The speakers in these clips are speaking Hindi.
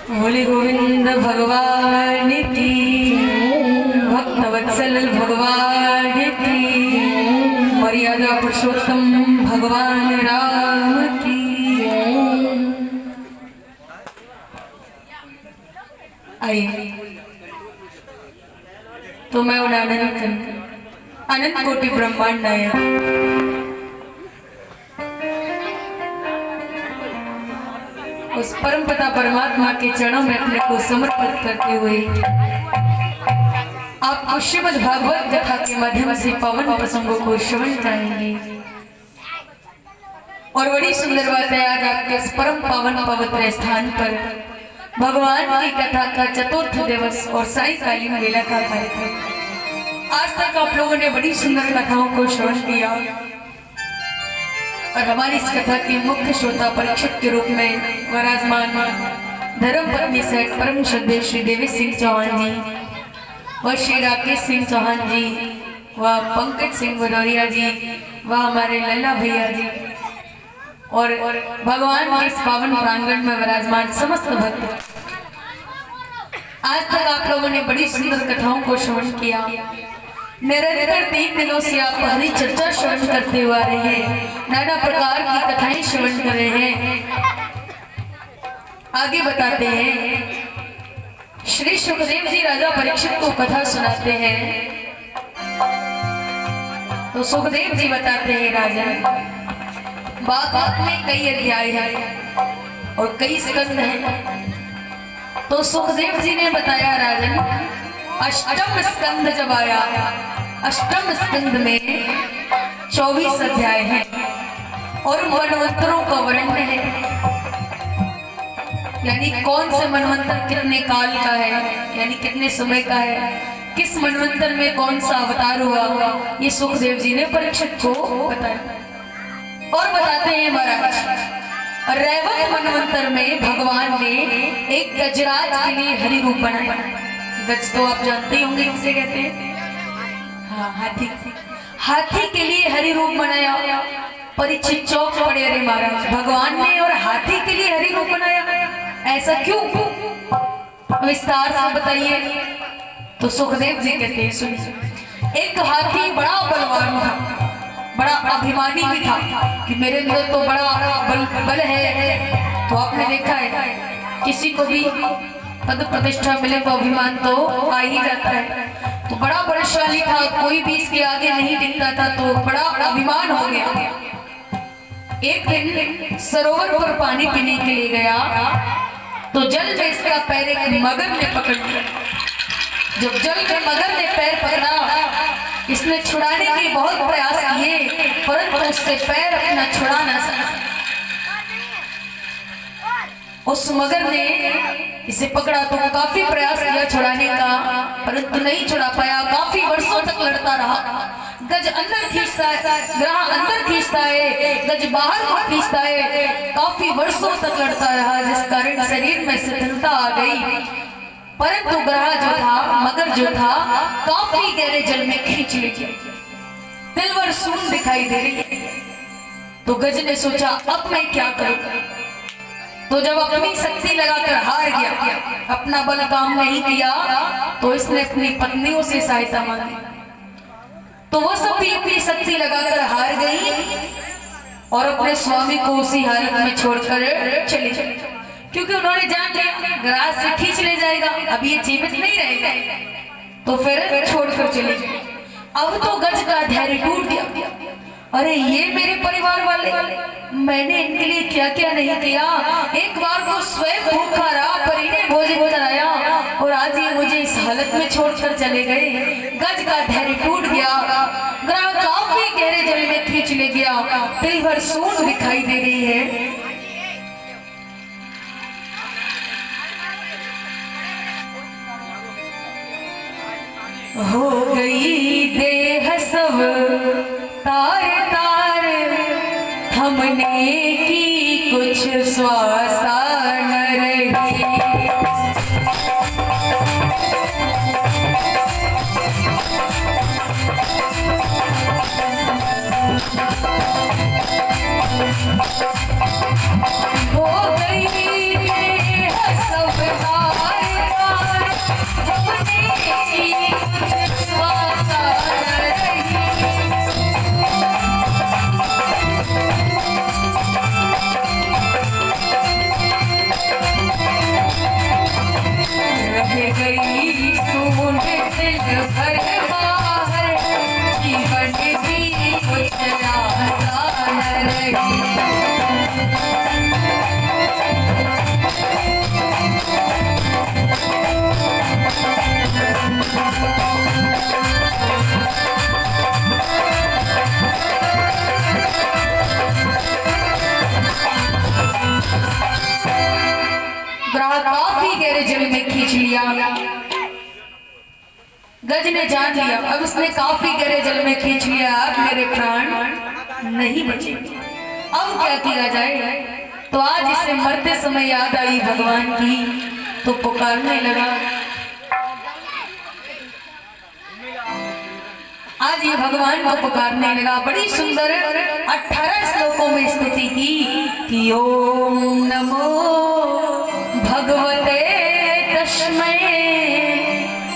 बोले गोविंद भगवान की, भक्तवत्सल भगवान की, मर्यादा पुरुषोत्तम भगवान राम की। आइए तो मैं उन अनंत कोटि ब्रह्मांड नायक उस परम पिता परमात्मा के चरणों में अपने को समर्पित करते हुए आपको श्रीमद् भागवत कथा के माध्यम से पावन प्रसंगों को श्रवण कराएंगे। और बड़ी सुंदर बात है, आज आपके इस परम पावन पवित्र स्थान पर भगवान की कथा का चतुर्थ दिवस और सायंकालीन मेला का कार्यक्रम। आज तक आप लोगों ने बड़ी सुंदर कथाओं को श्रवण किया और हमारी इस कथा के मुख्य श्रोता परीक्षक के रूप में विराजमान धर्म पत्नी सहित परम श्रद्धेय श्री देवी सिंह चौहान जी व श्री राकेश सिंह चौहान जी व पंकज सिंह भदौरिया जी व हमारे लल्ला भैया जी और भगवान के इस पावन प्रांगण में विराजमान समस्त भक्त। आज तक आप लोगों ने बड़ी सुंदर कथाओं को श्रवण किया। निरंतर 3 दिनों से आप हरी चर्चा श्रवण करते हुए आ रहे हैं, नाना प्रकार की कथाएं श्रवण कर रहे हैं। आगे बताते हैं, श्री सुखदेव जी राजा परीक्षित को कथा सुनाते हैं। तो सुखदेव जी बताते हैं, राजा भागवत में कई अध्याय हैं और कई स्कंद हैं। तो सुखदेव जी ने बताया, राजन अष्टम स्कंद जब आया, अष्टम स्कंद में 24 अध्याय हैं और मनवंतरों का वर्णन है। यानी कौन से मनवंतर कितने काल का है, यानी कितने समय का है, किस मनवंतर में कौन सा अवतार हुआ, ये सुखदेव जी ने परीक्षित को बताया। और बताते हैं महाराज, रैवत मनवंतर में भगवान ने एक गजराज के लिए हरि रूप बनाया। गज तो आप जानते होंगे किसे कहते हैं, हाँ हाथी। हाथी के लिए हरि रूप बनाया। परीक्षित चौक पड़े, अरे महाराज भगवान ने और हाथी के लिए हरि रूप बनाया, ऐसा क्यों? विस्तार से बताइए। तो सुखदेव जी कहते हैं, सुनिए। एक हाथी बड़ा बलवान था, बड़ा अभिमानी भी था कि मेरे अंदर तो बड़ा बल है। तो आपने देखा है किसी को भी पद प्रतिष्ठा मिले तो अभिमान तो आ ही जाता है। तो बड़ा बलशाली था, कोई भी इसके आगे नहीं टिकता था, तो बड़ा अभिमान हो गया। एक दिन सरोवर पर पानी पीने के लिए गया तो जल में इसका पैर एक मगर ने पकड़ लिया। जब जल में मगर ने पैर पकड़ा, इसने छुड़ाने के बहुत प्रयास किए, परंतु उससे पैर अपना छुड़ा ना सका। उस मगर ने इसे पकड़ा तो काफी प्रयास किया छुड़ाने का, परंतु नहीं छुड़ा पाया। काफी वर्षों तक लड़ता रहा। गज अंदर खींचता है, ग्राह अंदर खींचता है, गज बाहर को खींचता है। काफी वर्षों तक लड़ता रहा, जिस कारण शरीर में शिथिलता आ गई। परंतु ग्रह जो था, मगर जो था, काफी गहरे जल में खींच ले गया। दिलवर सून दिखाई दे रही है। तो गज ने सोचा, अब मैं क्या करूं? तो जब अपनी शक्ति लगाकर हार गया, अपना बल काम नहीं किया, तो इसने अपनी पत्नियों से सहायता मांगी। तो वो सब भी अपनी शक्ति लगाकर हार गई और अपने स्वामी को उसी हालत में छोड़कर चले गए, क्योंकि उन्होंने जान लिया ग्रास से खींच ले जाएगा, अब ये जीवित नहीं रहेगा। तो फिर छोड़कर चले गए। अब तो गज का धैर्य टूट गया। अरे ये मेरे परिवार वाले, मैंने इनके लिए क्या क्या नहीं किया। एक बार तो स्वयं भूखा रहा, पर इन्हें भोजन कराया, और आज ये मुझे इस हालत में छोड़कर चले गए। गज का धैर्य टूट गया। ग्राह काफी गहरे जल में खींच ले गया। दिल भर सून दिखाई दे रही है। हो गई देह सब तार तार, थमने की कुछ स्वासा न रही। हो गई देह सब लिया। गज ने जान लिया, अब उसने काफी गहरे जल में खींच लिया, अब मेरे प्राण नहीं बचेंगे, अब क्या किया जाए। तो आज इसे मरते समय याद आई भगवान की, तो पुकारने लगा। आज ये भगवान को पुकारने लगा। बड़ी सुंदर 18 श्लोकों में स्तुति की कि ओम नमो भगवते तस्मै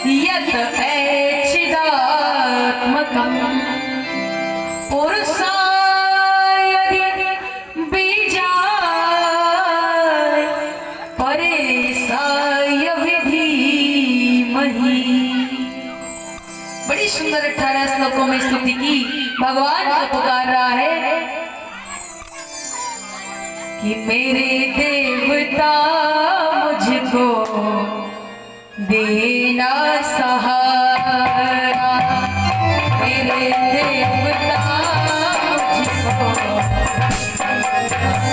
यत ऐचिदात्मकं पुरुषाय बीजाय परेशाय विधीमहि। बड़ी सुंदर 18 श्लोकों में स्तुति की। भगवान को पुकार रहा है कि मेरे देवता मुझको देना सहारा, मेरे देवता मुझको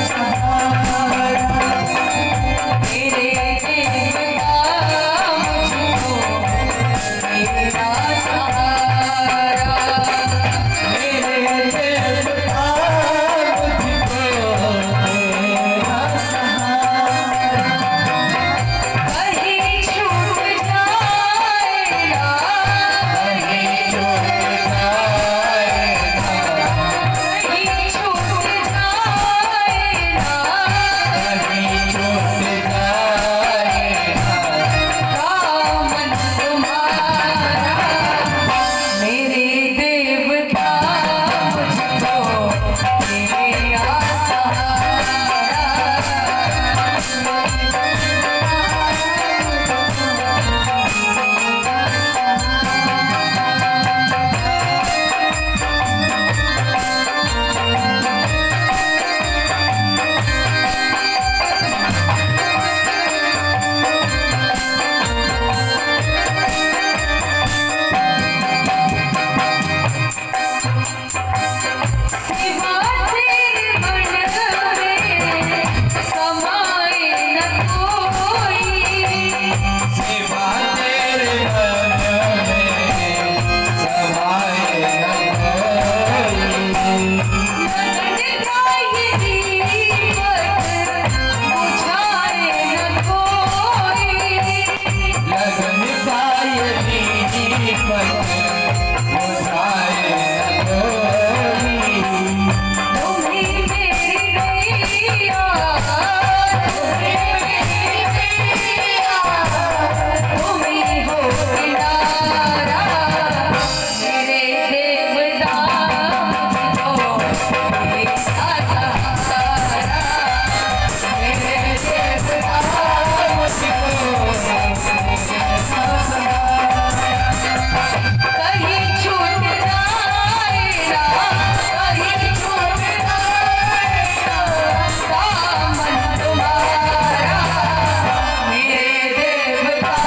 सहारा, मेरे देवता मुझको देना सहारा, मेरे देवता मुझको देना सहारा। कहीं छूट जाएगा, कहीं छूट जाएगा, कहीं छूट जाएगा, कहीं छूट जाएगा दामन तुम्हारा, मेरे देवता मुझको तेरा सिवा तेरे मन में समाए न कोई, सिवा तेरे मन में समाए न कोई, लगन का ये दीपक बुझाए न कोई, लगन का ये दीपक बुझाए न कोई। तुम्हीं मेरी नैया, तुम्हीं मेरी नैया, तुम्हीं हो किनारा, मेरे देवता मुझको तेरा सहारा, मेरे देवता मुझको तेरा सहारा। कहीं छूट जाएगा, कहीं छूट जाएगा दामन तुम्हारा, मेरे देवता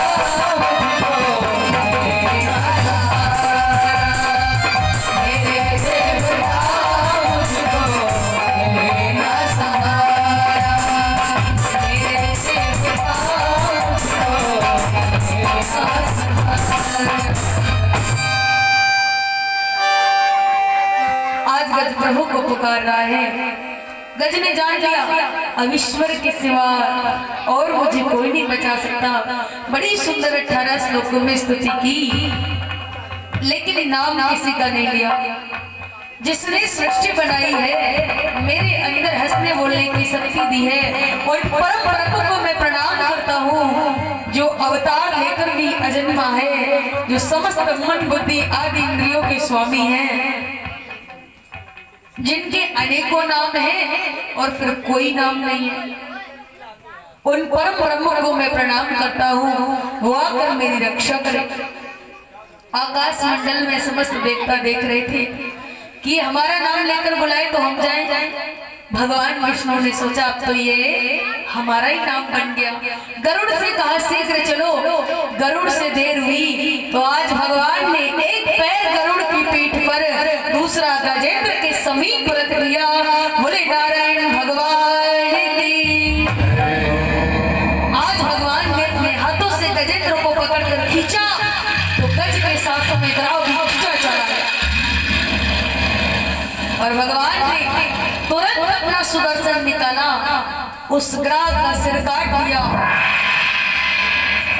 मुझको तेरा सहारा, मेरे देवता मुझको तेरा सहारा, मेरे देवता मुझको तेरा सहारा। आज गज प्रभु को पुकार रहा है। गज ने जान लिया अब ईश्वर के सिवा और मुझे कोई नहीं बचा सकता। बड़ी सुंदर 18 श्लोकों में स्तुति की, लेकिन नाम किसी का नहीं लिया। जिसने सृष्टि बनाई है, मेरे अंदर हंसने बोलने की शक्ति दी है, और परम प्रभु को मैं प्रणाम करता हूँ जो अवतार लेकर भी अजन्मा है, जो समस्त मन बुद्धि आदि इंद्रियों के स्वामी हैं, जिनके अनेकों नाम हैं और फिर कोई नाम नहीं है। उन परम ब्रह्म को मैं प्रणाम करता हूँ, वो आकर मेरी रक्षा करे। आकाश मंडल में समस्त देवता देख रहे थे कि हमारा नाम लेकर बुलाए तो हम जाएं। भगवान विष्णु ने सोचा अब तो ये हमारा ही नाम बन गया। गरुड़ से कहा शीघ्र चलो, गरुड़ से देर हुई तो आज भगवान ने एक पैर गरुड़ की पीठ पर, दूसरा गजेंद्र के समीप रख दिया। बोले नारायण भगवान की। आज भगवान ने अपने हाथों से गजेंद्र खींचा तो गज के साथ में ग्राह भी खींचा चला गया और भगवान ने तुरंत अपना सुदर्शन निकाला, उस ग्राह का सिर काट दिया,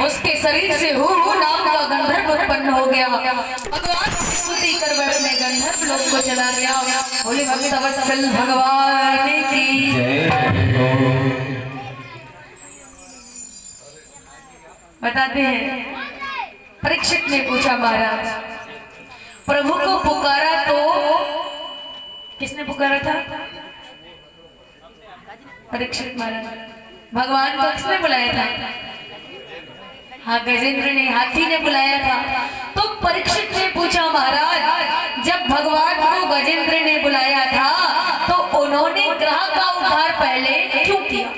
उसके शरीर से हु नाम का गंधर्व उत्पन्न हो गया। भगवान की स्तुति कर वह अपने गंधर्व लोक को चला गया। बोले भक्तवत्सल भगवान की जय। बताते हैं परीक्षित ने पूछा महाराज प्रभु को पुकारा तो किसने पुकारा था? परीक्षित महाराज। भगवान को किसने बुलाया था? हाँ, गजेंद्र ने, हाथी ने बुलाया था। तो परीक्षित ने पूछा महाराज जब भगवान को गजेंद्र ने बुलाया था तो उन्होंने ग्रह का उद्धार पहले क्यों किया?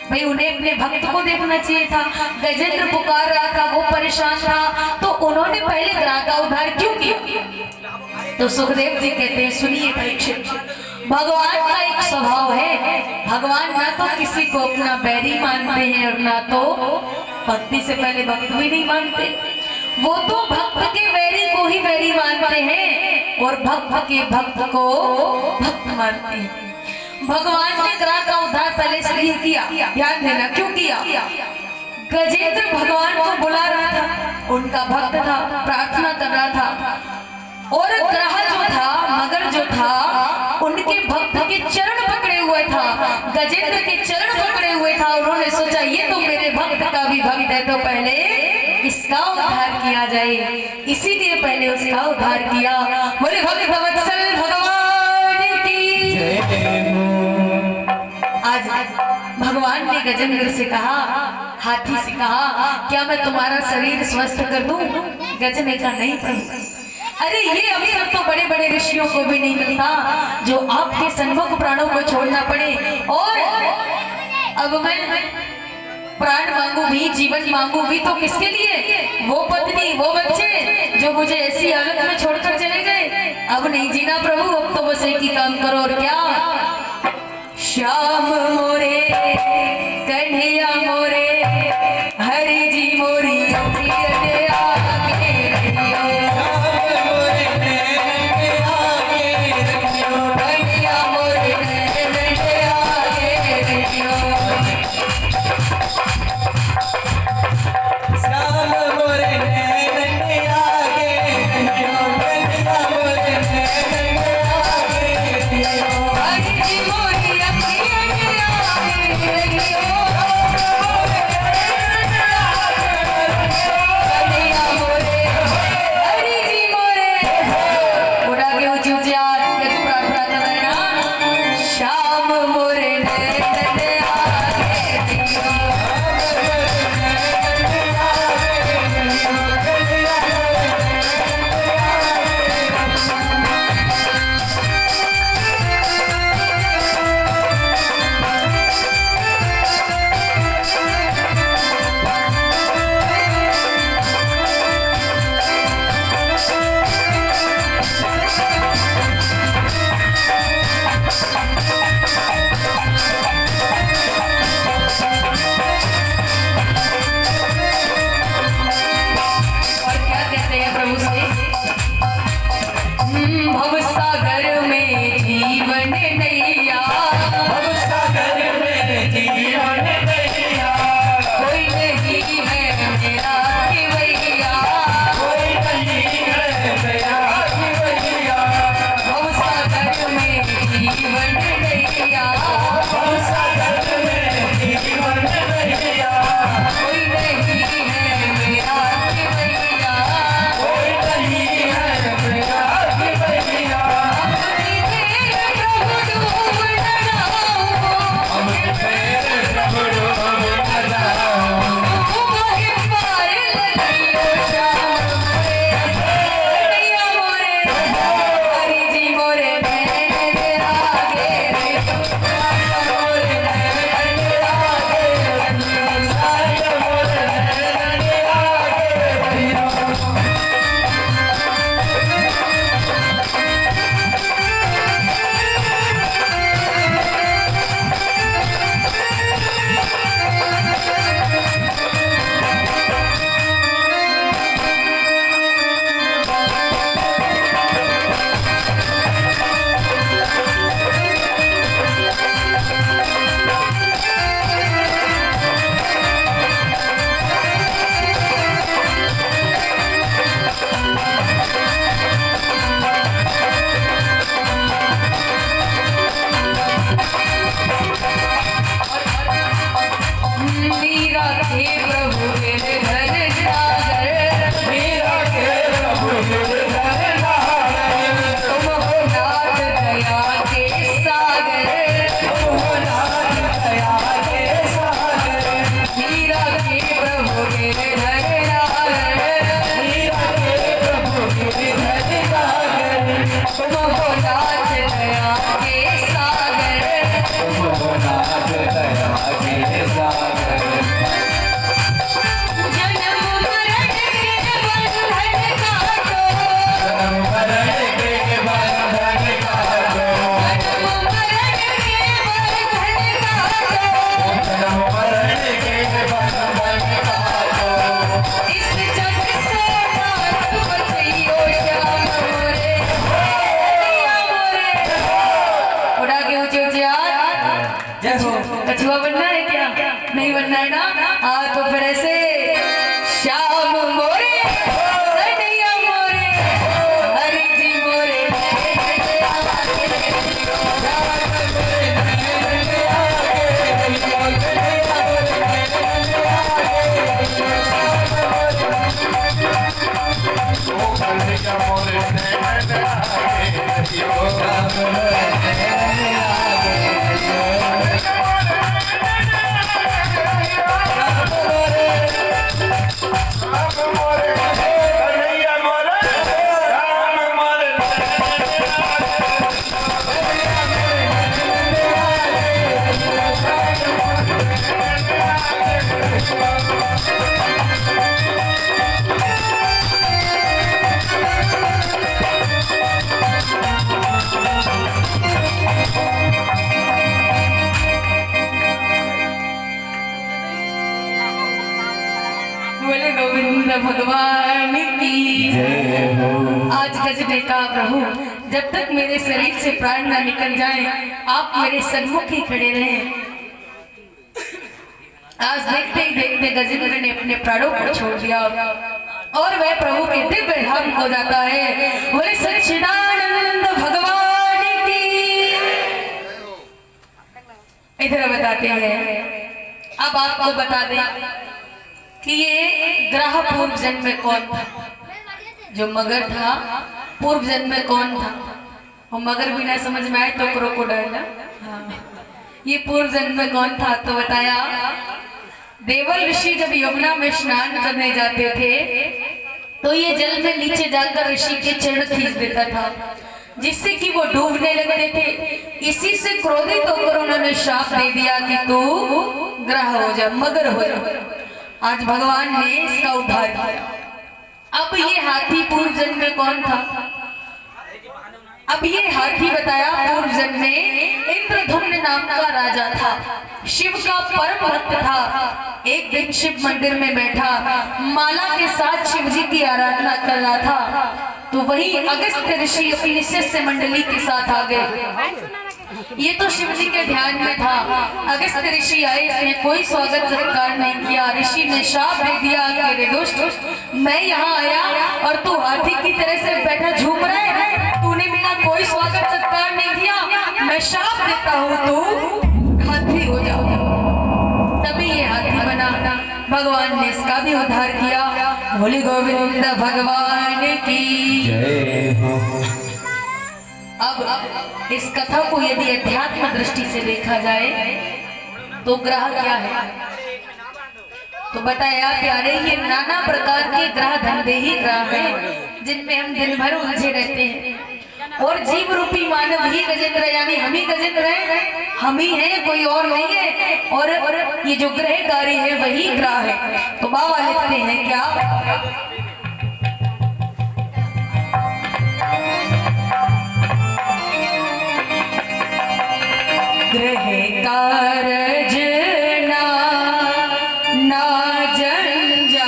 भाई उन्हें अपने भक्त को देखना चाहिए था। गजेंद्र पुकार रहा था, वो परेशान था, तो उन्होंने पहले ग्रह का उद्धार क्यों किया? तो सुखदेव जी कहते हैं सुनिए परीक्षित, भगवान का एक स्वभाव है, भगवान ना तो किसी को अपना बैरी मानते हैं और ना तो भक्ति से पहले भक्त भी नहीं मानते। वो तो भक्त के वैरी को ही वैरी मानते हैं और भक्त के भक्त को भक्त मानते हैं। भगवान ने ग्रह का उद्धार पहले इसलिए किया, ध्यान देना क्यों किया? गजेंद्र भगवान को बुला रहा था, उनका भक्त था, प्रार्थना कर रहा था और ग्रह जो था, मगर जो था, उनके भक्त के चरण पकड़े हुए था, गजेंद्र के चरण पकड़े हुए था। उन्होंने सोचा ये तो मेरे भक्त का भी भक्त है, तो पहले इसका उद्धार किया जाए, इसीलिए पहले उसका उद्धार किया। बोले भक्तवत्सल भगवान की जय। आज भगवान ने गजेंद्र से कहा, हाथी से कहा, क्या मैं तुम्हारा शरीर स्वस्थ कर दूं? गज ने कहा नहीं प्रभु, अरे ये अवसर तो बड़े बड़े ऋषियों को भी नहीं मिलता जो आपके सन्मुख प्राणों को छोड़ना पड़े। और अब मैं प्राण मांगू भी, जीवन मांगू भी तो किसके लिए? वो पत्नी, वो बच्चे जो मुझे ऐसी हालत में छोड़कर चले गए। अब नहीं जीना प्रभु, अब तो बस एक ही काम करो। और क्या? श्याम मोरे कन्हैया मोरे हरि जी मोरी जय कछुआ बनना है क्या? नहीं बनना है ना? हाँ तो फिर ऐसे श्याम मोरे कन्हैया मोरे हरि जी मोरे बोले गोविंद भगवान की जय हो। आज गजबे का प्रभु, जब तक मेरे शरीर से प्राण न निकल जाए आप मेरे सन्मुख ही खड़े रहें। आज देखते ही देखते गजेंद्र ने अपने प्राणों को छोड़ दिया और वह प्रभु के दिव्य धाम को जाता है। बोले सच्चिदानंद भगवान की। इधर बताते हैं, अब आपको बता दें कि ये ग्रह पूर्व जन्म में कौन था। जो मगर था पूर्व जन्म में कौन था? और मगर भी ना समझ में आए तो क्रोकोडाइल। हाँ, ये पूर्व जन्म में कौन था? तो बताया, देवल ऋषि जब यमुना में स्नान करने जाते थे तो ये जल में नीचे जाकर ऋषि के चरण खींच देता था, जिससे कि वो डूबने लगते थे। इसी से क्रोधित होकर उन्होंने श्राप दे दिया कि तू ग्रह हो जा, मगर हो जा। आज भगवान ने इसका उद्धार किया। अब ये हाथी पूर्व जन्म में कौन था? अब ये हाथी बताया पूर्व जन्म में इंद्रधुम्न नाम का राजा था, शिव का परम भक्त था। एक दिन शिव मंदिर में बैठा माला के साथ शिव जी की आराधना कर रहा था, तो वही अगस्त्य ऋषि अपनी शिष्य मंडली के साथ आ गए। ये तो शिव जी के ध्यान में था। अगस्त्य ऋषि आए, इसने कोई स्वागत सत्कार नहीं किया। ऋषि ने श्राप दे दिया कि अरे दुष्ट, मैं यहाँ आया और तू हाथी की तरह से बैठा झूम रहा है, तूने मेरा कोई स्वागत सत्कार नहीं किया, मैं श्राप देता हूँ तू हाथी हो जाओ। तभी ये हाथी बना। भगवान ने इसका भी उद्धार किया। बोले गोविंद भगवान की जय हो। अब इस कथा को यदि अध्यात्म दृष्टि से देखा जाए तो ग्रह क्या है? तो बताया प्यारे, ये नाना प्रकार के ग्रह धंधे ही ग्रह हैं जिनमें हम दिन भर उलझे रहते हैं। और जीव रूपी मानव ही गजेंद्र, यानी हम ही गजेंद्र हैं, हम ही हैं, कोई और नहीं है। और ये जो ग्रह कार्य है वही ग्रह है। तो बाबा लिखते हैं क्या, ग्रह कारज ना ना जंजाला,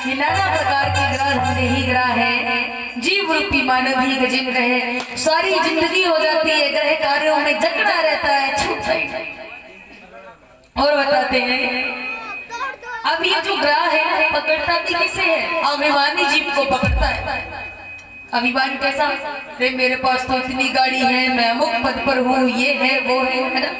ये नाना प्रकार के ग्रह धंधे ही ग्रह है, जीव रूपी मानव ही गजेंद्र है। सारी जिंदगी हो जाती है ग्रह कार्यों में जकड़ा रहता है, छूटता ही नहीं। और बताते हैं, अब ये जो ग्रह है पकड़ता भी किसे है? अभिमानी जीव को पकड़ता है। अभिमान कैसा? रे मेरे पास तो इतनी गाड़ी है, मैं अमुक पद पर हूँ, ये है वो है ना।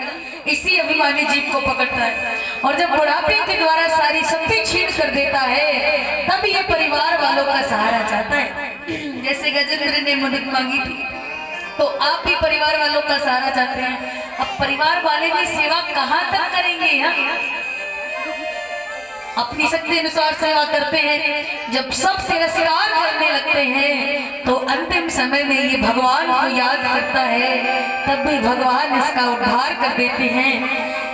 इसी अभिमानी जीव को पकड़ता है, और जब बुढ़ापे के द्वारा सारी शक्ति छीन कर देता है तब ये परिवार वालों का सहारा चाहता है। जैसे गजेंद्र ने मदद मांगी थी, तो आप भी परिवार वालों का सहारा चाहते हैं। अब परिवार वाले भी सेवा कहाँ तक करेंगे? अपनी शक्ति अनुसार सेवा करते हैं, जब सब तिरस्कार करने लगते हैं तो अंतिम समय में ये भगवान को याद करता है, तब भी भगवान इसका उद्धार कर देते हैं।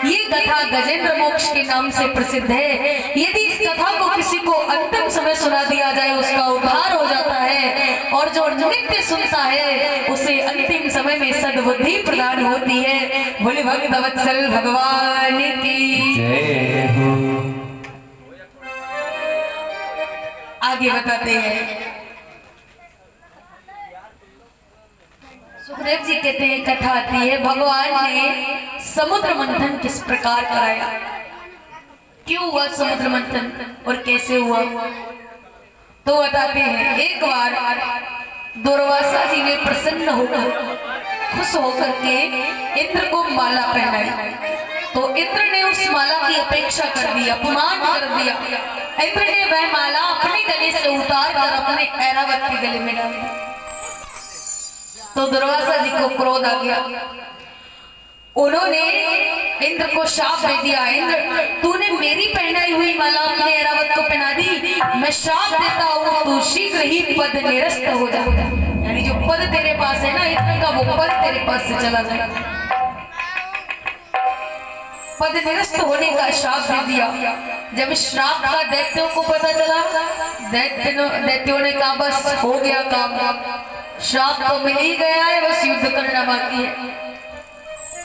ये कथा गजेंद्र मोक्ष के नाम से प्रसिद्ध है। यदि इस कथा को किसी को अंतिम समय सुना दिया जाए उसका उद्धार हो जाता है, और जो नित्य सुनता है उसे अंतिम समय में सद्बुद्धि प्रदान होती है। बोले भक्त वत्सल भगवान की जय हो। आगे बताते हैं, सुखदेव जी कहते हैं कथा आती है, भगवान ने समुद्र मंथन किस प्रकार कराया, क्यों हुआ समुद्र मंथन और कैसे हुआ, तो बताते हैं। एक बार दुर्वासा जी ने प्रसन्न होकर खुश होकर के इंद्र को माला पहनाई, तो इंद्र ने उस माला की अपेक्षा कर दी, अपमान कर दिया। इंद्र ने वह माला अपने गले से उतार कर अपने ऐरावत के गले में डाल दी। तो दुर्वासा जी को क्रोध आ गया, उन्होंने इंद्र को शाप दे दिया, इंद्र तूने मेरी पहनाई हुई माला अपने ऐरावत को पहना दी, मैं शाप देता हूँ तू शीघ्र ही पद निरस्त हो जा। यानी जो पद तेरे पास है ना इंद्र का, वो पद तेरे पास से चला जाएगा। पद निरस्त होने का श्राप दे दिया। जब श्राप का दैत्यों को पता चला, दैत्यों ने कहा बस हो गया काम, श्राप तो मिल ही गया है, बस युद्ध करना बाकी है।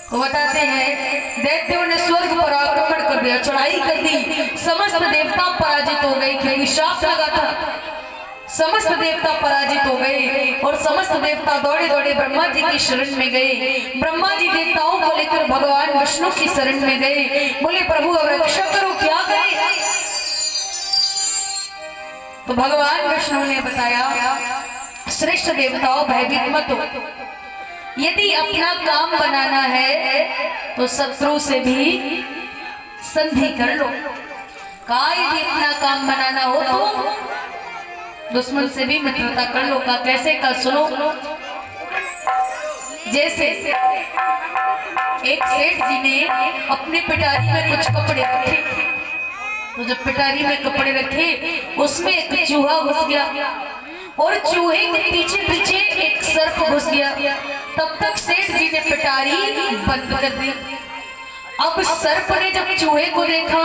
तो बताते हैं दैत्यों ने स्वर्ग पर आक्रमण कर दिया, चढ़ाई कर दी, समस्त देवता पराजित हो गए, क्योंकि श्राप लगा था। समस्त देवता पराजित हो गए और समस्त देवता दौड़े दौड़े ब्रह्मा जी की शरण में गए। ब्रह्मा जी देवताओं को लेकर भगवान विष्णु की शरण में गए, बोले प्रभु अब रक्षा करो, क्या करें? तो भगवान विष्णु ने बताया, श्रेष्ठ देवताओं भयभीत मत हो, यदि अपना काम बनाना है तो शत्रु से भी संधि कर लो, यदि अपना काम बनाना हो तो दुश्मन से भी मित्रता कर लो। का कैसे का सुनो, जैसे एक सेठ जी ने अपने पिटारी में कुछ कपड़े रखे, तो जब पिटारी में कपड़े रखे उसमें एक चूहा घुस गया और चूहे के पीछे पीछे एक सर्प घुस गया। तब तक सेठ जी ने पिटारी बंद कर दी। अब सर्प ने जब चूहे को देखा,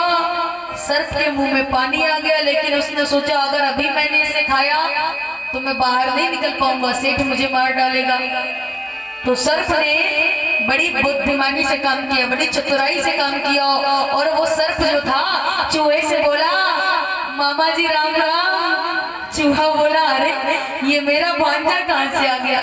सर्प के मुंह में पानी आ गया, लेकिन उसने सोचा अगर अभी मैंने इसे खाया तो मैं बाहर नहीं निकल पाऊंगा, सेठ मुझे मार डालेगा। तो सर्प ने बड़ी बुद्धिमानी से काम किया, बड़ी चतुराई से काम किया, और वो सर्प जो था चूहे से बोला मामा जी राम राम। चूहा बोला अरे ये मेरा भांजा कहाँ से आ गया?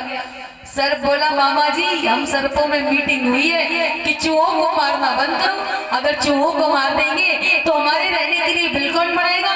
सर्प बोला मामा जी हम सर्पों में मीटिंग हुई है कि चूहों को मारना बंद करो, अगर चूहों को मार देंगे तो हमारे रहने के लिए बिल कौन बनाएगा?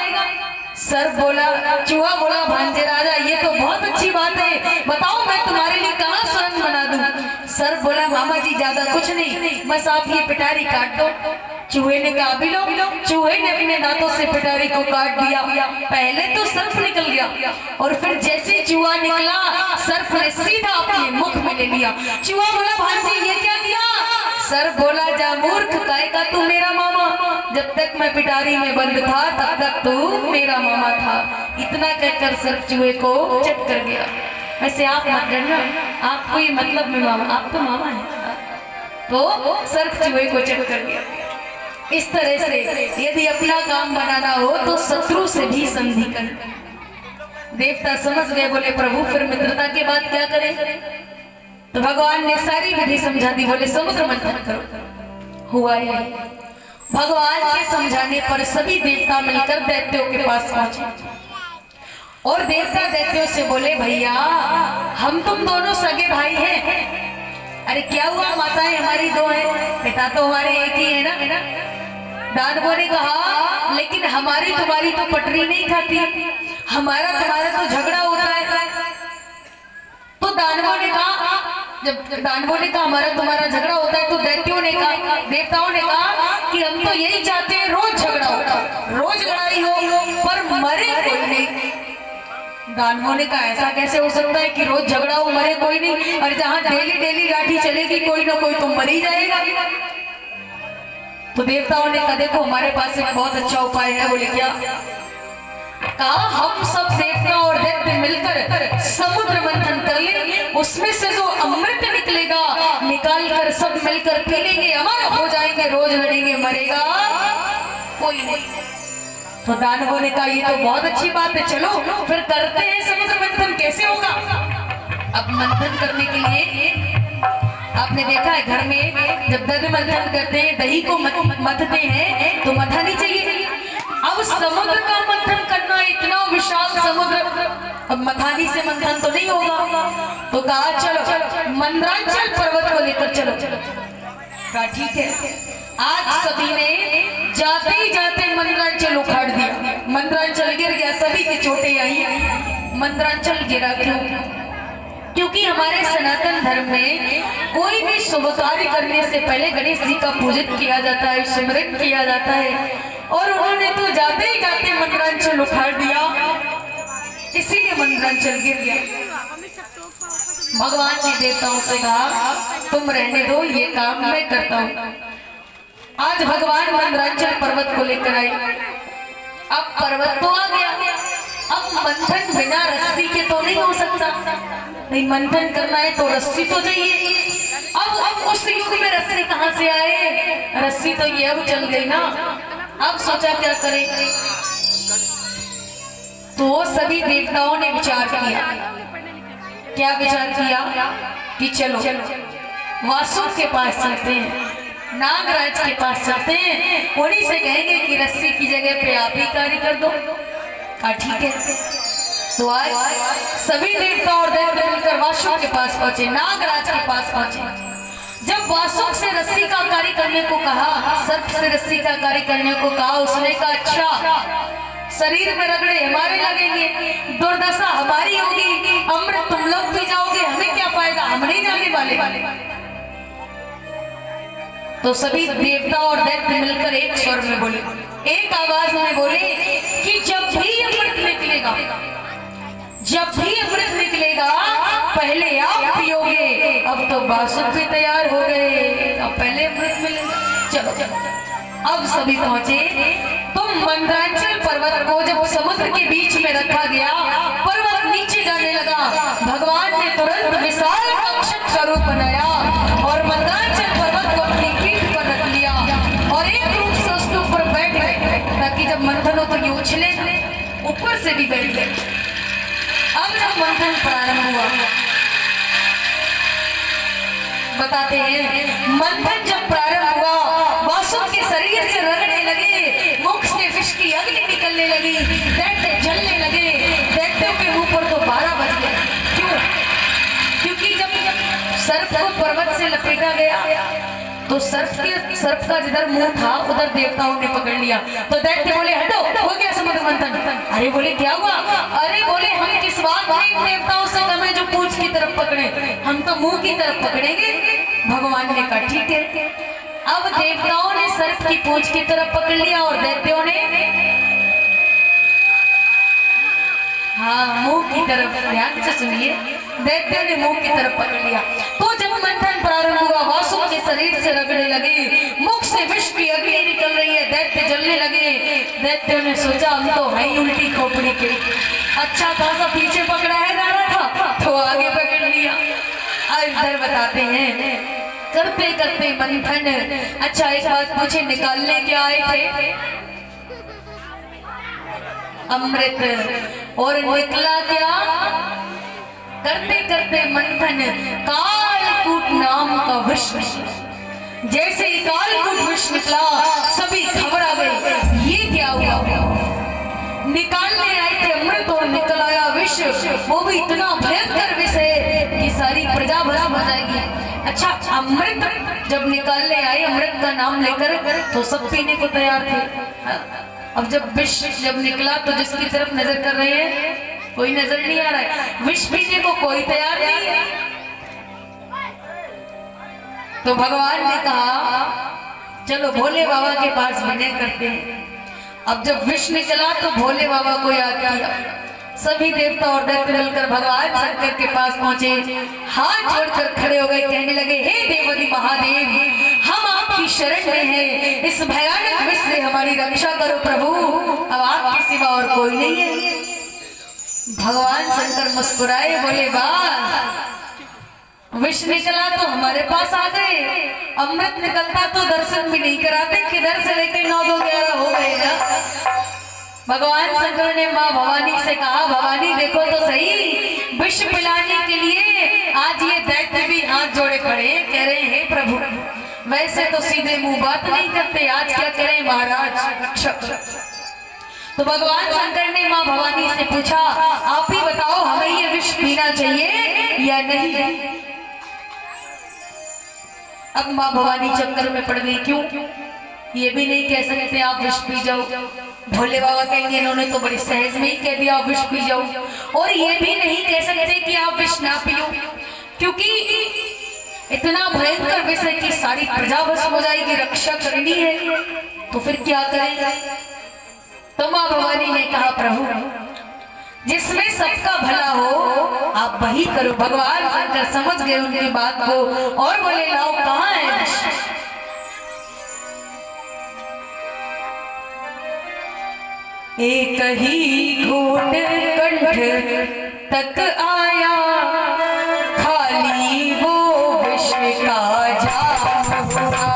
सर्प बोला, चूहा बोला भांजे राजा ये तो बहुत अच्छी बात है, बताओ मैं तुम्हारे लिए कहाँ सुरंग बना दूं? सर्प बोला मामा जी ज्यादा कुछ नहीं, बस आप ये पिटारी काट दो। चूहे ने कहा अभी लो। चूहे ने अपने दांतों से पिटारी को काट दिया। पहले तो सर्प निकल गया और फिर जैसे चूहा निकला सर्प ने सीधा अपने मुख में ले लिया। चूहा बोला भांजे ये क्या किया? सर्प बोला जा मूर्ख, काय का तू मेरा मामा, जब तक मैं पिटारी में बंद था तब तक तू मेरा मामा था। इतना कहकर सर्प चूहे को चट कर गया। वैसे आप मत डरना, आपको ये मतलब में मामा, आप तो मामा है। तो सर्प चूहे को चट कर गया। इस तरह से यदि अपना काम बनाना हो तो शत्रु से भी संधि कर। देवता समझ गए, बोले प्रभु फिर मित्रता के बाद क्या करें? तो भगवान ने सारी विधि समझा दी, बोले समुद्र मंथन करो। हुआ है भगवान के समझाने पर सभी देवता मिलकर दैत्यों के पास पहुंचे और देवता दैत्यों से बोले भैया हम तुम दोनों सगे भाई हैं। अरे क्या हुआ, माताएं हमारी दो हैं, पिता तो हमारे एक ही है ना। दानवों ने कहा लेकिन हमारी तुम्हारी तो पटरी नहीं खाती, हमारा तुम्हारा तो झगड़ा होता है। तो दानवों ने कहा जब दानवों ने कहा हमारा तुम्हारा झगड़ा होता है, तो दैत्यों ने कहा, देवताओं ने कहा कि हम तो यही चाहते हैं रोज झगड़ा हो, रोज लड़ाई हो, पर मरे कोई नहीं। दानवों ने कहा ऐसा कैसे हो सकता है कि रोज झगड़ा हो मरे कोई नहीं, और जहाँ डेली डेली लाठी चलेगी कोई ना कोई तो मर ही जाएगा। तो देवताओं ने कहा देखो हमारे पास एक बहुत अच्छा उपाय है। बोले क्या? कहा हम सब देवता और दैत्य मिलकर समुद्र मंथन कर ले, उसमें से जो अमृत निकलेगा निकाल कर सब मिलकर पी लेंगे, अमर हो जाएंगे, रोज लड़ेंगे मरेगा कोई नहीं। तो दानवों ने कहा ये तो बहुत अच्छी बात है, चलो फिर करते हैं समुद्र मंथन। कैसे होगा? अब मंथन करने के लिए आपने देखा है घर में जब दही मंथन करते हैं, दही को मथते हैं तो मथानी चाहिए। अब समुद्र का मंथन करना, इतना विशाल समुद्र, अब मथानी से मंथन तो नहीं होगा। तो कहा चलो मंदरांचल पर्वत को लेकर चलो। कहा ठीक है। आज सभी ने जाते ही जाते मंदरांचल उखाड़ दिया, मंदरांचल गिर गया, सभी की चोटें आई। मंदरांचल गिरा क्यों? क्योंकि हमारे सनातन धर्म में कोई भी शुभ कार्य करने से पहले गणेश जी का पूजन किया जाता है, स्मरण किया जाता है, और उन्होंने तो जाते ही जाते मंदरांचल उखाड़ दिया, इसीलिए मंदरांचल गिर गया। भगवान जी देवताओं से कहा तुम रहने दो, ये काम मैं करता हूँ। आज भगवान मंदरांचल पर्वत को लेकर आए। अब पर्वत तो आ गया, अब मंथन बिना रस्सी के तो नहीं हो सकता, नहीं मंथन करना है तो रस्सी तो चाहिए। अब उस युग में रस्सी कहाँ से आए? रस्सी तो ये अब चल गई ना। अब सोचा क्या करें, तो सभी देवताओं ने विचार किया। क्या विचार किया? कि चलो वासुदेव के पास चलते हैं, नागराज के पास चलते हैं, उन्हीं से कहेंगे कि रस्सी की जगह पे आप ही कार्य कर दो। कहा ठीक है। तो आज सभी देवता और दैत्य मिलकर वासुदेव के पास पहुंचे, नागराज के पास पहुंचे। जब वासुदेव से रस्सी का कार्य करने को कहा, सर्प से रस्सी का कार्य करने को कहा, उसने कहा अच्छा शरीर में रगड़े हमारे लगेंगे, दुर्दशा हमारी होगी, अमृत तुम लोग पी जाओगे, हमें क्या फायदा, हम नहीं जाने वाले। तो सभी देवता और दैत्य मिलकर एक स्वर में बोले, एक आवाज में बोले कि जब भी अमृत निकलेगा, जब भी अमृत निकलेगा पहले आप पियोगे। अब तो वासुदेव भी तैयार हो गए, अब पहले अमृत मिलेगा। चलो चलो अब सभी पहुंचे। तो मंदरांचल पर्वत को जब समुद्र के बीच में रखा गया, पर्वत नीचे जाने लगा। भगवान ने तुरंत विशाल अक्षत का रूप बनाया और मंदरांचल पर्वत को अपनी पीठ पर रख लिया और एक रूप से उसके ऊपर बैठ गए, ताकि जब मंथन हो तो ये उछले, ऊपर से भी बैठ गए। अब जब मंथन प्रारंभ हुआ, बताते हैं मंथन जब प्रारंभ हुआ, वासुदेव के शरीर से रगड़ने लगे, मुख से विष की अग्नि निकलने लगी, दैत्य जलने लगे। दैत्यों के मुंह पर तो 12 बज गए। क्यों? क्योंकि जब सर्प को पर्वत से लपेटा गया तो सर्प का जिधर मुंह था उधर देवताओं ने पकड़ लिया। तो दैत्य बोले हटो, हो गया समुद्र मंथन। अरे बोले क्या हुआ? अरे बोले हम किस बात में देवताओं से कमें जो पूंछ की तरफ पकड़े, हम तो मुंह की तरफ पकड़ेंगे। भगवान ने कहा ठीक है। अब देवताओं ने सर्प की पूंछ की तरफ पकड़ लिया और दैत्यों ने हाँ मुंह की तरफ, ध्यान से सुनिए, दैत्यों ने मुंह की तरफ पकड़ लिया। तो जब मंथन प्रारंभ हुआ, वासुदेव के शरीर से रगड़ने लगे, मुख से विष की अग्नि निकल रही है, दैत्य जलने लगे। दैत्यों ने सोचा हम तो है ही उल्टी खोपड़ी के, अच्छा खासा पीछे पकड़ा है जा रहा था तो आगे पकड़ लिया। अब इधर बताते हैं करते करते मंथन। अच्छा एक बात पूछे, निकालने क्या आए थे? अमृत। और निकला क्या? करते करते मंथन कालकूट नाम का विष। जैसे ही कालकूट विष निकला सभी घबरा गए, ये क्या हुआ? निकालने आए थे अमृत और निकल आया विष, वो भी इतना भयंकर विष है कि सारी प्रजा भस्म हो जाएगी। अच्छा अमृत जब निकालने आए अमृत का नाम लेकर तो सब पीने को तैयार थे। अब जब विष जब निकला तो जिसकी तरफ नजर कर रहे हैं कोई नजर नहीं आ रहा है, विष पीने को कोई तैयार नहीं है। तो भगवान ने कहा चलो भोले बाबा के पास विनय करते हैं। अब जब विष निकला तो भोले बाबा को याद किया। सभी देवता और दैत्य मिलकर भगवान शंकर के पास पहुंचे, हाथ जोड़कर खड़े हो गए, कहने लगे हे देवति महादेव, हम आपकी शरण में हैं, इस भयानक विष से हमारी रक्षा करो प्रभु, अब आपके सिवा और कोई नहीं है। भगवान शंकर मुस्कुराए, बोले वाह, विष निकला तो हमारे पास आ गए, अमृत निकलता तो दर्शन भी नहीं कराते, किधर से लेके 9 2 11 हो गए ना। भगवान शंकर ने माँ भवानी से कहा, भवानी देखो तो सही, विष पिलाने के लिए आज ये दैत्य भी हाथ जोड़े खड़े कह रहे हैं प्रभु, वैसे तो सीधे मुंह बात नहीं करते, आज क्या करें महाराज रक्षक। तो भगवान शंकर ने माँ भवानी से पूछा, आप ही बताओ हमें ये विष पीना चाहिए या नहीं। अब माँ भवानी चक्कर में पड़ गई, क्यों, ये भी नहीं कह सकते आप विष पी जाओ, भोले बाबा कहेंगे इन्होंने तो बड़ी सहज में ही कह दिया आप विष पी जाओ, और ये भी नहीं कह सकते कि आप विष ना पियो, क्योंकि इतना भयंकर विष है कि सारी प्रजा भस्म हो जाएगी, रक्षा करनी है, तो फिर क्या करेंगे। तो माँ भवानी ने कहा प्रभु जिसमें सबका भला हो आप वही करो। भगवान शंकर समझ गए उनकी बात को और बोले लाओ कहाँ है विष। एक ही घूंट कंठ तक आया, खाली वो विष का जाम हुआ।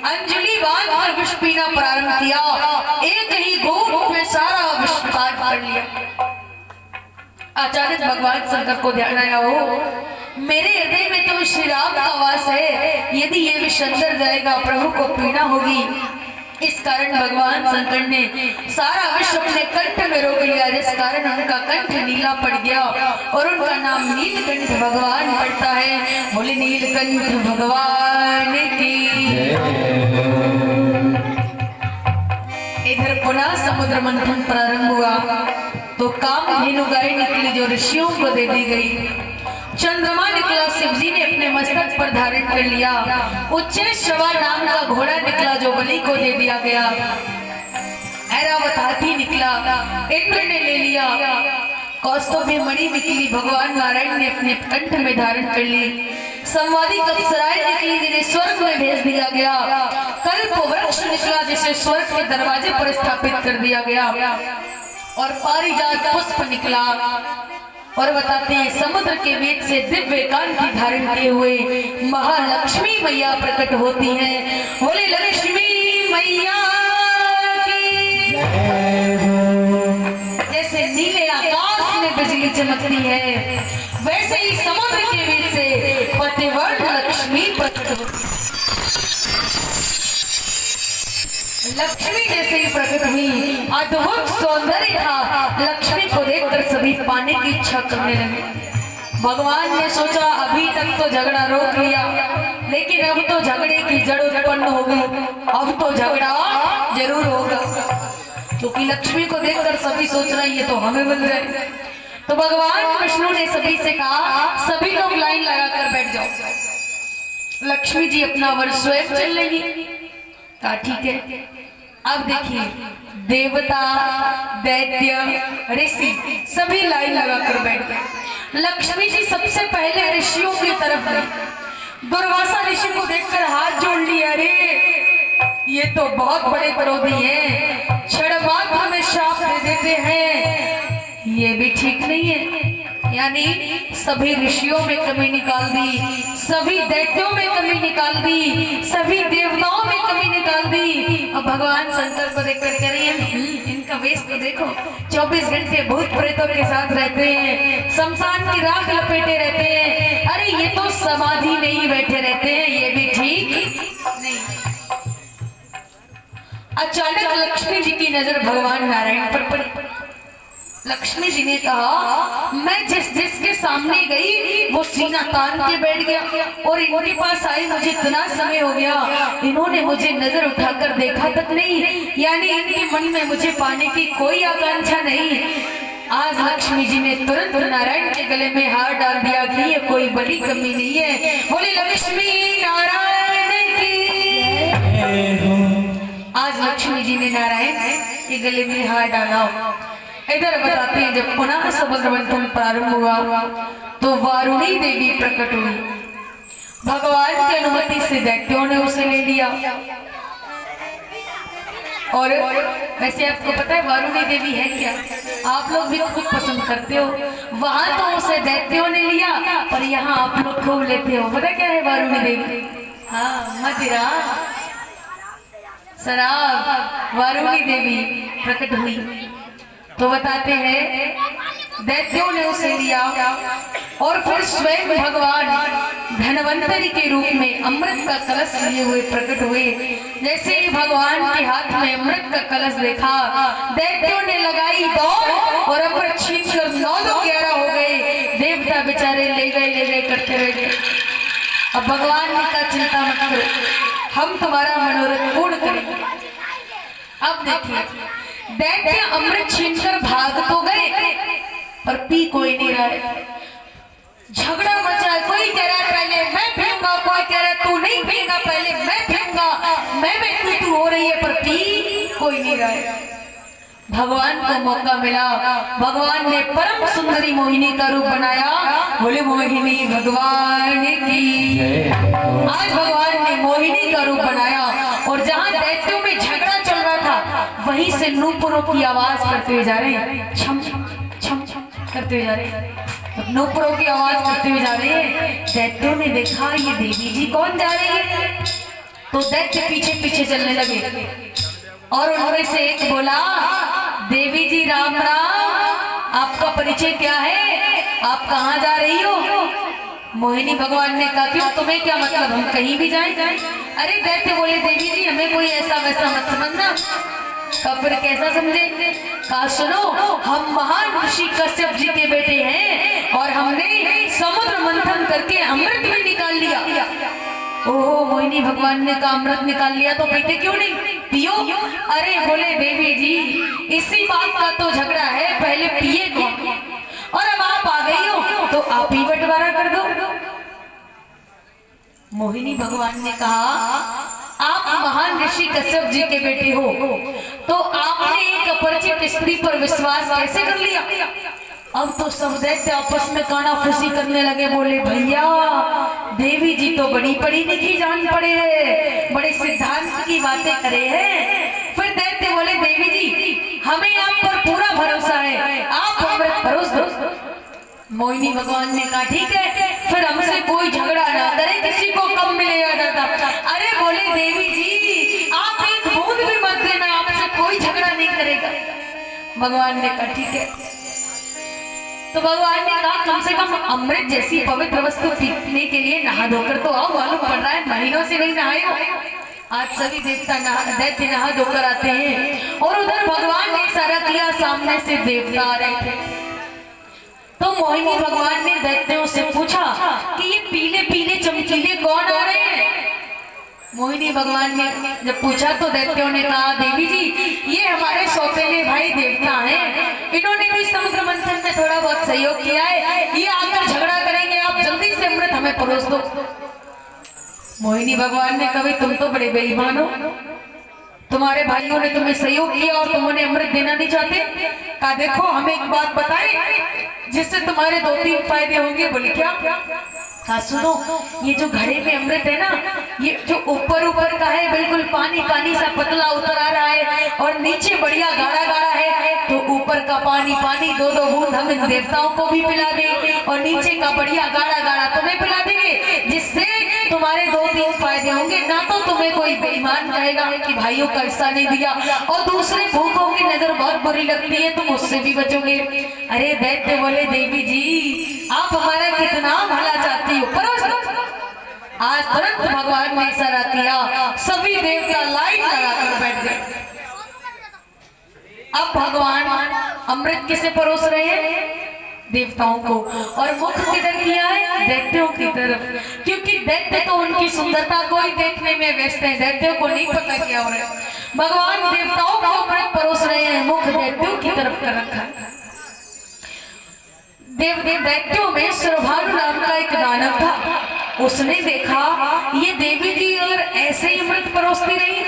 अंजलि बांधकर विष पीना प्रारंभ किया, एक ही घूंट में सारा विष पान कर लिया। अचानक भगवान शंकर को ध्यान आया, हो मेरे हृदय में तो श्री राम का वास है, यदि ये विष अंदर जाएगा प्रभु को पीना होगी। इस कारण भगवान शंकर ने सारा विष अपने कंठ में रोक लिया, जिस कारण उनका कंठ नीला पड़ गया और उनका नाम नीलकंठ भगवान पड़ता है। बोले नीलकंठ भगवान की। इधर पुनः समुद्र मंथन प्रारंभ हुआ तो कामधेनु गाय निकली जो ऋषियों को दे दी गई। चंद्रमा निकला, शिवजी ने अपने मस्तक पर धारण कर लिया। उच्चेश्रवा नाम का घोड़ा निकला जो बलि को दे दिया गया। ऐरावत हाथी निकला, इंद्र ने ले लिया। कौस्तुभ मणि निकली, भगवान नारायण ने अपने कंठ में धारण कर ली। संवादी अप्सराएं निकली जिन्हें स्वर्ग में भेज दिया गया। कल्प वृक्ष निकला जिसे स्वर्ग के दरवाजे पर स्थापित कर दिया गया। और पारिजात पुष्प निकला। और बताते हैं समुद्र के वेग से दिव्य कांति धारण किए हुए महालक्ष्मी मैया प्रकट होती हैं। बोले लक्ष्मी मैया की। जैसे नीले आकाश में बिजली चमकती है, वैसे ही समुद्र के वेग से पतिव्रत लक्ष्मी प्रकट होती है। लक्ष्मी जैसे ही प्रकट हुई, अद्भुत सौंदर्य था। लक्ष्मी को देखकर सभी पाने की इच्छा करने लगे। भगवान ने सोचा अभी तक तो झगड़ा रोक लिया, लेकिन अब तो झगड़े की जड़ उत्पन्न हो गई। अब तो झगड़ा जरूर होगा, क्योंकि लक्ष्मी को देखकर सभी सोच रहे हैं ये तो हमें मिल जाए। तो भगवान विष्णु ने सभी से कहा सभी लोग लाइन लगाकर बैठ जाओ। लक्ष्मी जी अपना वर स्वयं चल लेंगी। कहा ठीक है। अब देखिए देवता दैत्य ऋषि सभी लाइन लगाकर बैठ गए। लक्ष्मी जी सबसे पहले ऋषियों की तरफ गई। दुर्वासा ऋषि को देखकर हाथ जोड़ लिया। अरे ये तो बहुत बड़े क्रोधी हैं, क्षण मात्र में श्राप दे देते हैं, ये भी ठीक नहीं है। यानी सभी ऋषियों में कमी निकाल दी, सभी दैत्यों में कमी निकाल दी, सभी देवताओं में कमी निकाल दी। अब भगवान शंकर को देखकर कह रही है, इनका वेश तो देखो, 24 घंटे भूत प्रेतों के साथ रहते हैं, शमशान की राख लपेटे रहते हैं। अरे ये तो समाधि में ही बैठे रहते हैं, ये भी ठीक नहीं। अचानक लक्ष्मी जी की नजर भगवान नारायण पर पड़ी। लक्ष्मी जी ने कहा, मैं जिसके सामने गई वो सीना तान के बैठ गया और इनके पास आई मुझे इतना समय हो गया, इन्होंने मुझे नजर उठाकर देखा तक नहीं, यानी इनके मन में मुझे पाने की कोई आकांक्षा नहीं। आज लक्ष्मी जी ने तुरंत नारायण के गले में हार डाल दिया कि ये कोई बड़ी कमी नहीं है। बोले लक्ष्मी नारायण की। आज लक्ष्मी जी ने नारायण के गले में हार डाला। इधर बताते हैं, जब पुनः समुद्र मंथन प्रारंभ हुआ तो वारुणी देवी प्रकट हुई। भगवान की अनुमति से दैत्यों ने उसे ले लिया। और वैसे आपको पता है वारुणी देवी है क्या? आप लोग भी खूब पसंद करते हो। वहां तो उसे दैत्यों ने लिया, पर यहाँ आप लोग खूब लेते हो। पता क्या है वारुणी देवी? हाँ, मदिरा, शराब। वारुणी देवी प्रकट हुई तो बताते हैं दैत्यों ने उसे लिया और फिर स्वयं भगवान धनवंतरी के रूप में अमृत का कलश लिए हुए प्रकट हुए। जैसे ही भगवान के हाथ में अमृत का कलश देखा, दैत्यों ने लगाई दौड़ और अमृत छीनकर 9-11 हो गए। देवता बेचारे ले गए करते रह गए। अब भगवान ने कहा, चिंता मत करो, हम तुम्हारा मनोरथ पूर्ण करेंगे। अब देखिए, दैत्य अमृत छीनकर भाग तो गए, पर पी कोई नहीं रहा है। झगड़ा मचा है, कोई कह रहा है पहले मैं पीऊंगा, कोई कह रहा है तू नहीं पीएगा, पहले मैं पीऊंगा, मैं तू हो रही है, पर पी कोई नहीं रहा है। भगवान को मौका मिला, भगवान ने परम सुंदरी मोहिनी का रूप बनाया। बोले मोहिनी भगवान की। आज भगवान ने मोहिनी का रूप बनाया और जहाँ दैत्यों में झगड़ा चल रहा था, वहीं से नूपुरों की आवाज करते हुए जा रहे हैं, छम छम छम करते हुए जा रहे हैं, नूपुरों की आवाज करते हुए जा रहे हैं। दैत्यों ने देखा ये देवी जी कौन जा रही है, तो दैत्य पीछे पीछे चलने लगे और उनमें से एक बोला, देवी जी राम राम, आपका परिचय क्या है, आप कहाँ जा रही हो? मोहिनी भगवान ने कहा, क्यों तुम्हें क्या मतलब, हम कहीं भी जाएं? अरे दैत्य बोले, देवी जी हमें कोई ऐसा वैसा मत समझना। फिर कैसा समझे? कहा, सुनो, हम महान ऋषि कश्यप जी के बेटे हैं और हमने समुद्र मंथन करके अमृत भी निकाल लिया। ओहो, मोहिनी भगवान ने कहा, अमृत निकाल लिया तो पीते क्यों नहीं, पियो। अरे बोले, देवी जी इसी बात का तो झगड़ा है, पहले पिए कौन, और अब आप आ गई हो तो आप ही बंटवारा कर दो। मोहिनी भगवान ने कहा, आप महान ऋषि कश्यप जी के बेटे हो तो आपने एक अपरिचित स्त्री पर विश्वास कैसे कर लिया? अब तो सब दैत्य आपस में कानाफूसी करने लगे। बोले, भैया देवी जी तो बड़ी पढ़ी लिखी जान पड़े है, बड़े सिद्धांत की बातें करे हैं। फिर दैत्य बोले, देवी जी हमें आप पर पूरा भरोसा है, आप अमृत परोस दो। मोहिनी भगवान ने कहा, ठीक है, फिर हमसे कोई झगड़ा ना करे, किसी को कम मिले या ज्यादा। अरे बोले, देवी जी आप एक बूंद भी मत देना, आपसे कोई झगड़ा नहीं करेगा। भगवान ने कहा, ठीक है। तो भगवान ने कहा, कम से कम अमृत जैसी पवित्र वस्तु पीने के लिए नहा धोकर तो आओ, मालूम पड़ रहा है महीनों से नहीं नहाए हो। आज सभी दैत्य नहा धोकर आते हैं और उधर भगवान ने इशारा किया, सामने से देवता आ रहे थे। तो मोहिनी भगवान ने दैत्यों से पूछा कि ये पीले पीले चमकीले कौन आ रहे हैं? मोहिनी भगवान ने जब पूछा तो दैत्यों ने कहा, देवी जी ये हमारे सौतेले भाई देवता हैं, इन्होंने भी समुद्र मंथन में थोड़ा बहुत सहयोग किया है, ये आकर झगड़ा करेंगे, आप जल्दी से अमृत हमें परोस दो। मोहिनी भगवान ने कहा, तुम तो बड़े बेईमान हो, तुम्हारे भाइयों ने तुम्हें सहयोग किया और तुम उन्हें अमृत देना नहीं चाहते? कहा देखो हमें एक बात बताए जिससे तुम्हारे 2-3 फायदे होंगे। बोले क्या? कहा सुनो, ये जो घड़े में अमृत है ना, ये जो ऊपर ऊपर का है बिल्कुल पानी पानी सा पतला उतर आ रहा है और नीचे बढ़िया गाढ़ा गाढ़ा है, तो ऊपर का पानी पानी 2-2 बूंद हम इन देवताओं को भी पिला देंगे और नीचे का बढ़िया गाढ़ा गाढ़ा तुम्हें पिला देंगे, जिससे तुम्हारे 2-3 फायदे होंगे। ना तो तुम्हें कोई बेईमान कहेगा कि भाइयों का हिस्सा नहीं दिया, और दूसरे भूखों की नजर बहुत बुरी लगती है, तुम उससे भी बचोगे। अरे दैत्य बोले देवी जी आप हमारा कितना भला चाहती हो, पर आज तुरंत भगवान ने इशारा किया, सभी देवता लाइन लगाकर बैठ गए। अब भगवान अमृत किसे परोस रहे हैं? देवताओं को, और मुख किधर किया है? दैत्यों की तरफ, क्योंकि दैत्य तो उनकी सुंदरता को ही देखने में व्यस्त है, दैत्यों को नहीं पता क्या हो रहा है। भगवान देवताओं को अमृत परोस रहे हैं, मुख दैत्यों की तरफ कर रखा है। दैत्यों में सुरभानु नाम का एक दानव था। उसने देखा ये देवी जी अगर ऐसे ही अमृत परोसती रही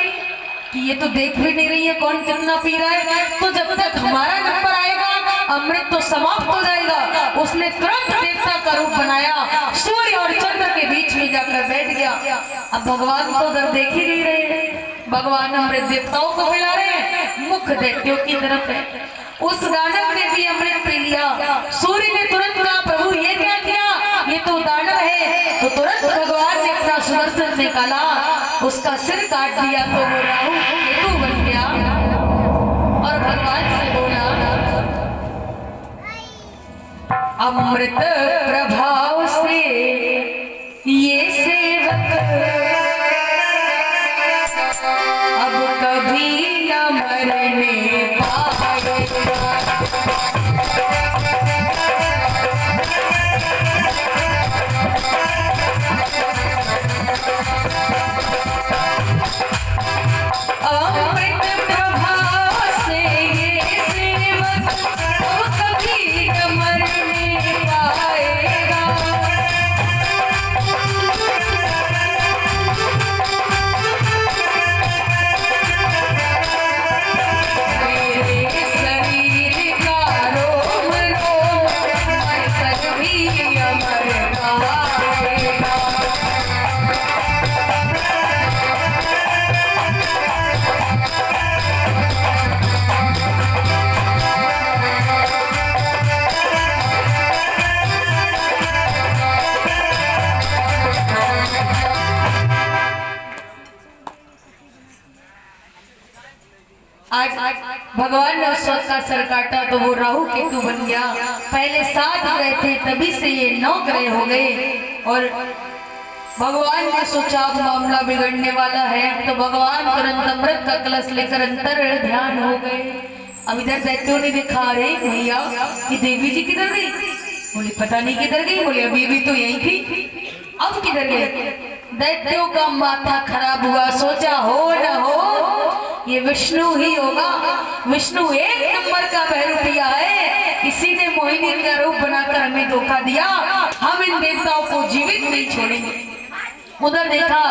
कि ये तो देख भी नहीं रही है कौन कितना पी रहा है, तो जब तक हमारा नंबर आएगा अमृत तो समाप्त हो जाएगा। उसने तुरंत देवता का रूप बनाया, सूर्य और चंद्र के बीच में जाकर बैठ गया। अब भगवान तो उधर देख ही नहीं रहे, भगवान अमृत देवताओं को पिला रहे हैं, मुख दैत्यों की तरफ है। उस दानव ने भी अमृत पी लिया। सूर्य ने तुरंत कहा प्रभु ये क्या किया, ये तो दानव है। तो तुरंत भगवान ने अपना सुदर्शन निकाला, उसका सिर काट दिया, तो वो राहु केतु बन गया और भगवान से बोला अमृत प्रभाव से ये सेवक अब कभी न मरने पाएगा। अमृत प्रभाव से ये सेवक अब कभी न मरने पाएगा। मेरे शरीर का रोम रोम मरकर भी अमर पाएगा। आज भगवान ने उस वक्त का सर काटा तो वो राहु केतु बन गया। पहले 7 ग्रह थे, तभी से ये 9 ग्रह हो गए। और भगवान ने सोचा अब मामला बिगड़ने वाला है, तो भगवान तुरंत अमृत का कलश लेकर अंतर ध्यान हो गए। अब इधर दैत्यों ने देखा, अरे भैया ये देवी जी किधर गई? बोले पता नहीं किधर गई। बोले अभी भी तो यही थी, अब किधर गई? दैत्यों का माथा खराब हुआ, सोचा हो न हो ये विष्णु ही होगा। विष्णु 1 नंबर का बहरूपिया है, इसी ने मोहिनी का रूप बनाकर हमें धोखा दिया, हम इन देवताओं को जीवित नहीं छोड़ेंगे। उधर देखा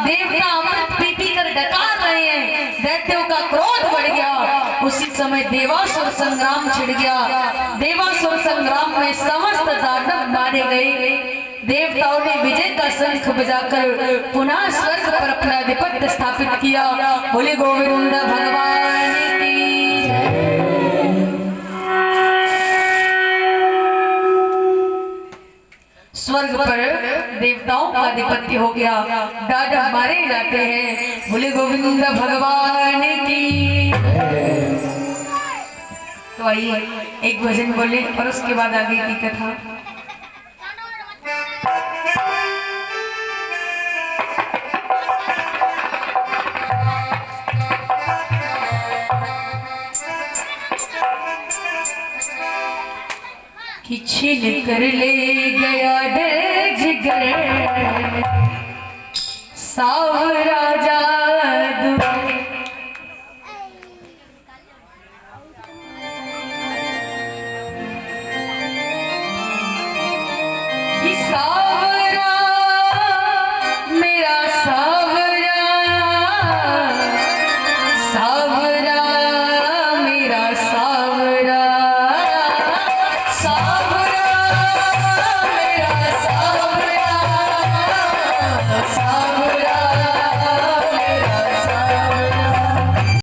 देवता अमृत पी पी कर डकार रहे हैं, दैत्यों का क्रोध बढ़ गया। उसी समय देवासुर संग्राम छिड़ गया। देवासुर संग्राम में समस्त दानव मारे गए। देवताओं ने विजय का शंख बजाकर पुनः स्वर्ग पर अपना आधिपत्य स्थापित किया। बोले गोविंद भगवान की। स्वर्ग पर देवताओं का आधिपत्य हो गया, दानव मारे जाते हैं। बोले गोविंद भगवान की। तो आइए एक भजन बोले और उसके बाद आगे की कथा। कि छीन कर ले गया जिगर सावरा